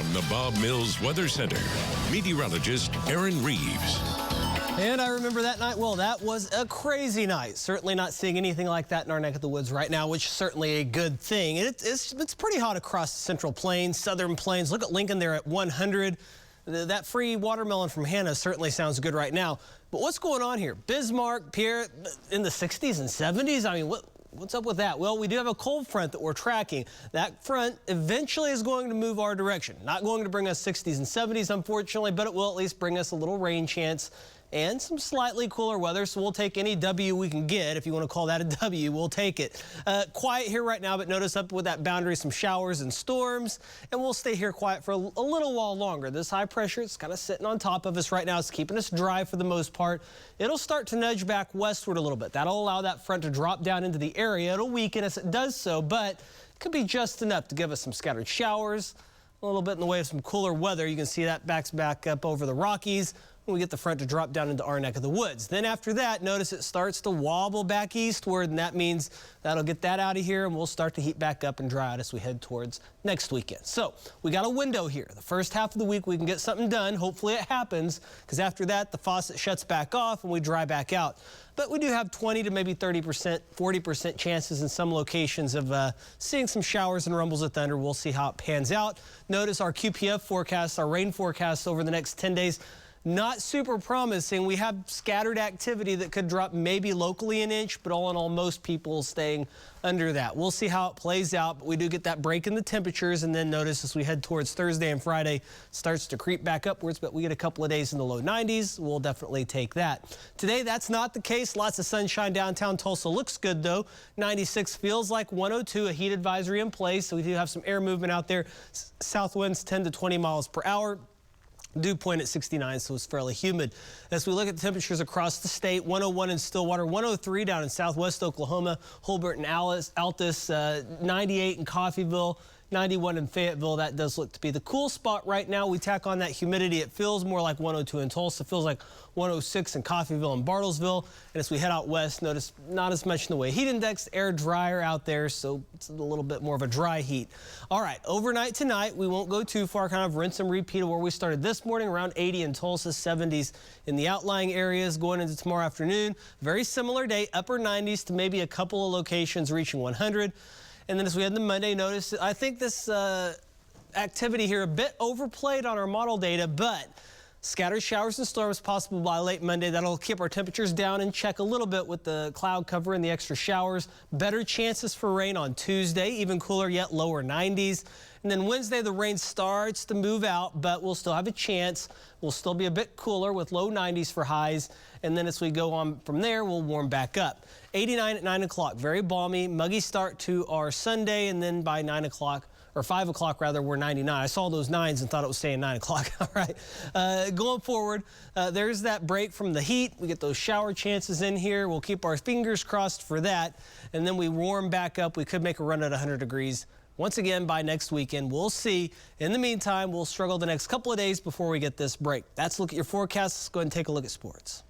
From the Bob Mills Weather Center, meteorologist Aaron Reeves. And I remember that night well. That was a crazy night. Certainly not seeing anything like that in our neck of the woods right now, which is certainly a good thing. It's pretty hot across the Central Plains, Southern Plains. Look at Lincoln there at 100. That free watermelon from Hannah certainly sounds good right now. But what's going on here? Bismarck, Pierre, in the 60s and 70s? I mean, what's up with that? Well, we do have a cold front that we're tracking. That front eventually is going to move our direction. Not going to bring us 60s and 70s, unfortunately, but it will at least bring us a little rain chance and some slightly cooler weather, so we'll take any W we can get. If you want to call that a W, we'll take it. Quiet here right now, but notice up with that boundary some showers and storms, and we'll stay here quiet for a little while longer. This high pressure is kind of sitting on top of us right now. It's keeping us dry for the most part. It'll start to nudge back westward a little bit. That'll allow that front to drop down into the area. It'll weaken as it does so, but it could be just enough to give us some scattered showers, a little bit in the way of some cooler weather. You can see that backs back up over the Rockies when we get the front to drop down into our neck of the woods. Then after that, notice it starts to wobble back eastward, and that means that'll get that out of here, and we'll start to heat back up and dry out as we head towards next weekend. So we got a window here. The first half of the week we can get something done. Hopefully it happens, because after that the faucet shuts back off and we dry back out. But we do have 20 to maybe 30%, 40% chances in some locations of seeing some showers and rumbles of thunder. We'll see how it pans out. Notice our QPF forecast, our rain forecast over the next 10 days. Not super promising. We have scattered activity that could drop maybe locally an inch, but all in all, most people staying under that. We'll see how it plays out, but we do get that break in the temperatures, and then notice as we head towards Thursday and Friday, starts to creep back upwards, but we get a couple of days in the low 90s. We'll definitely take that. Today, that's not the case. Lots of sunshine downtown Tulsa. Looks good, though. 96 feels like 102, a heat advisory in place, so we do have some air movement out there. South winds 10 to 20 miles per hour. Dew point at 69, so it's fairly humid. As we look at the temperatures across the state, 101 in Stillwater, 103 down in southwest Oklahoma, Holbert and Altus, 98 in Coffeyville, 91 in Fayetteville. That does look to be the cool spot right now. We tack on that humidity. It feels more like 102 in Tulsa. It feels like 106 in Coffeyville and Bartlesville. And as we head out west, notice not as much in the way of heat index, air drier out there, so it's a little bit more of a dry heat. All right, overnight tonight, we won't go too far, kind of rinse and repeat of where we started this morning, around 80 in Tulsa, 70s in the outlying areas going into tomorrow afternoon. Very similar day, upper 90s to maybe a couple of locations reaching 100. And then as we head into Monday, notice I think this activity here a bit overplayed on our model data, but scattered showers and storms possible by late Monday. That'll keep our temperatures down in check a little bit with the cloud cover and the extra showers. Better chances for rain on Tuesday, even cooler yet, lower 90s. And then Wednesday, the rain starts to move out, but we'll still have a chance. We'll still be a bit cooler with low 90s for highs. And then as we go on from there, we'll warm back up. 89 at 9 o'clock, very balmy, muggy start to our Sunday, and then by 9 o'clock, or 5 o'clock rather, we're 99. I saw those 9s and thought it was saying 9 o'clock. All right, going forward, there's that break from the heat. We get those shower chances in here. We'll keep our fingers crossed for that. And then we warm back up. We could make a run at 100 degrees. Once again, by next weekend, we'll see. In the meantime, we'll struggle the next couple of days before we get this break. That's a look at your forecast. Let's go ahead and take a look at sports.